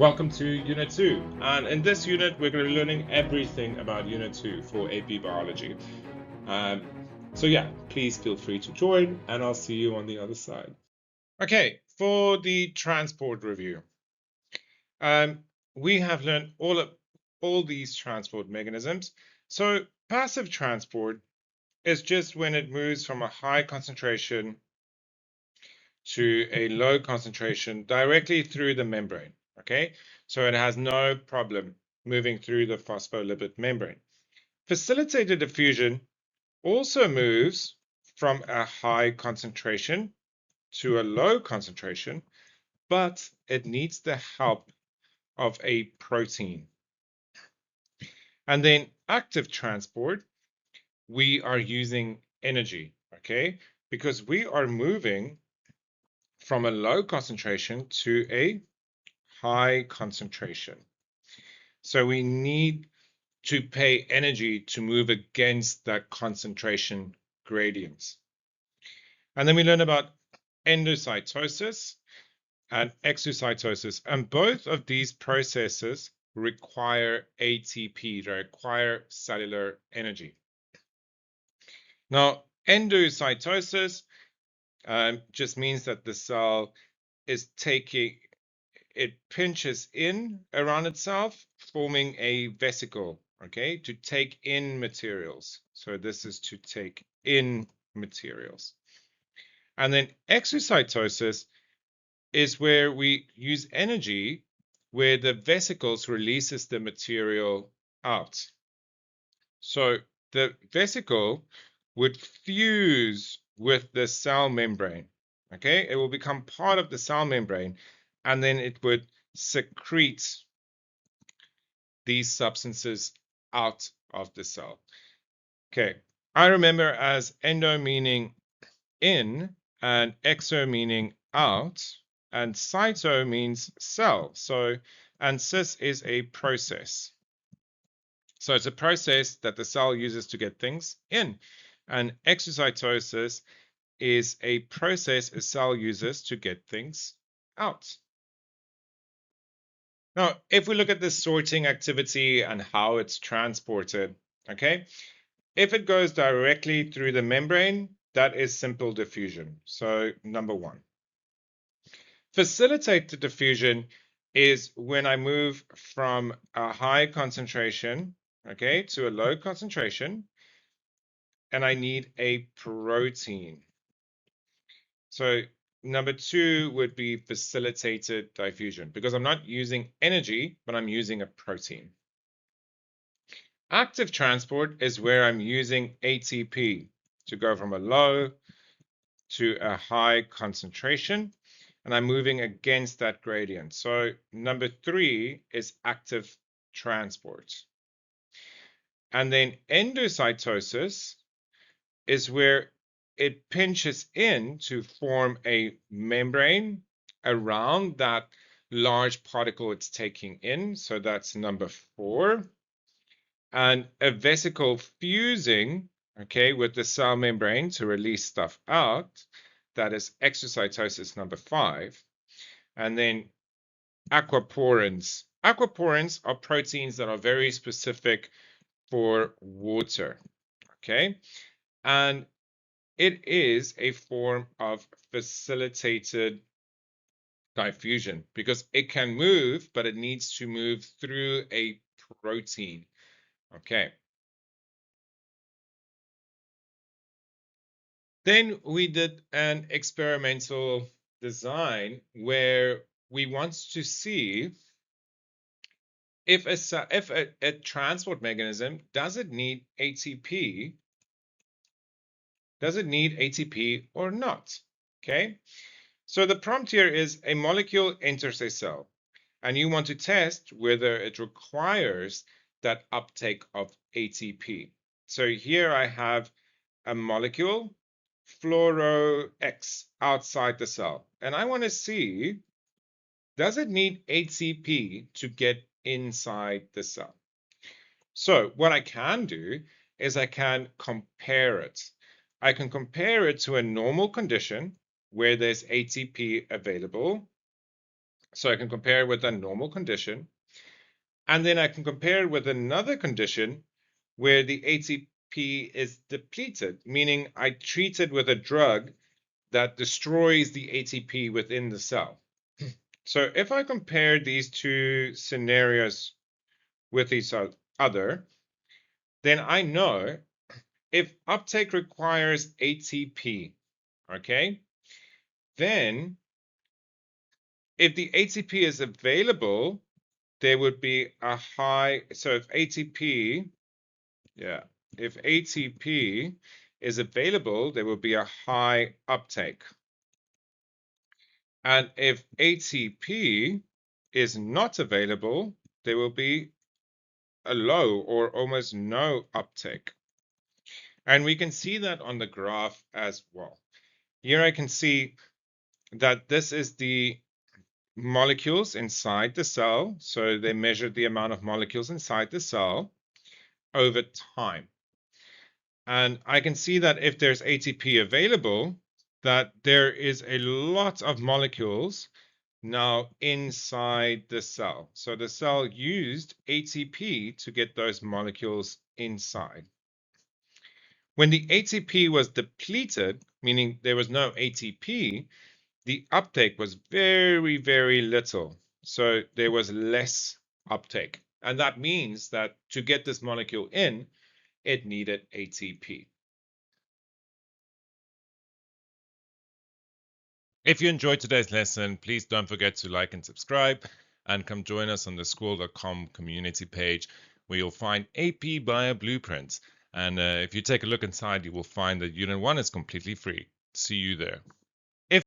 Welcome to Unit 2, and in this unit we're going to be learning everything about Unit 2 for AP Biology. So yeah, please feel free to join and I'll see you on the other side. Okay, for the transport review. We have learned all these transport mechanisms. So passive transport is just when it moves from a high concentration to a low concentration directly through the membrane. Okay, so it has no problem moving through the phospholipid membrane. Facilitated diffusion also moves from a high concentration to a low concentration, but it needs the help of a protein. And then active transport, we are using energy, okay, because we are moving from a low concentration to a high concentration. So we need to pay energy to move against that concentration gradient. And then we learn about endocytosis and exocytosis. And both of these processes require ATP, they require cellular energy. Now, endocytosis just means that the cell is it pinches in around itself, forming a vesicle, okay, to take in materials. So this is to take in materials. And then exocytosis is where we use energy, where the vesicles releases the material out. So the vesicle would fuse with the cell membrane, okay? It will become part of the cell membrane, and then it would secrete these substances out of the cell. Okay, I remember as endo meaning in and exo meaning out, and cyto means cell. So, and cis is a process. So it's a process that the cell uses to get things in. And exocytosis is a process a cell uses to get things out. Now, if we look at the sorting activity and how it's transported, okay, if it goes directly through the membrane, that is simple diffusion. So number one. Facilitated diffusion is when I move from a high concentration, okay, to a low concentration, and I need a protein. So number two would be facilitated diffusion because I'm not using energy, but I'm using a protein. Active transport is where I'm using ATP to go from a low to a high concentration, and I'm moving against that gradient. So number three is active transport. And then endocytosis is where it pinches in to form a membrane around that large particle it's taking in. So that's number four. And a vesicle fusing, okay, with the cell membrane to release stuff out. That is exocytosis number five. And then aquaporins. Aquaporins are proteins that are very specific for water, okay? And it is a form of facilitated diffusion because it can move, but it needs to move through a protein, okay? Then we did an experimental design where we want to see if a transport mechanism, does it need ATP? Does it need ATP or not? Okay, so the prompt here is a molecule enters a cell, and you want to test whether it requires that uptake of ATP. So here I have a molecule, fluoro X, outside the cell, and I want to see, does it need ATP to get inside the cell? So what I can do is I can compare it. I can compare it to a normal condition where there's ATP available, So I can compare it with a normal condition, and then I can compare it with another condition where the ATP is depleted, meaning I treat it with a drug that destroys the ATP within the cell. So if I compare these two scenarios with each other, then I know if uptake requires ATP, okay, then if the ATP is available, there would be a high, so if ATP is available, there will be a high uptake. And if ATP is not available, there will be a low or almost no uptake. And we can see that on the graph as well. Here I can see that this is the molecules inside the cell. So they measured the amount of molecules inside the cell over time. And I can see that if there's ATP available, that there is a lot of molecules now inside the cell. So the cell used ATP to get those molecules inside. When the ATP was depleted, meaning there was no ATP, the uptake was very, very little. So there was less uptake. And that means that to get this molecule in, it needed ATP. If you enjoyed today's lesson, please don't forget to like and subscribe, and come join us on the Skool.com community page where you'll find AP Bio blueprints. And if you take a look inside, you will find that Unit 1 is completely free. See you there.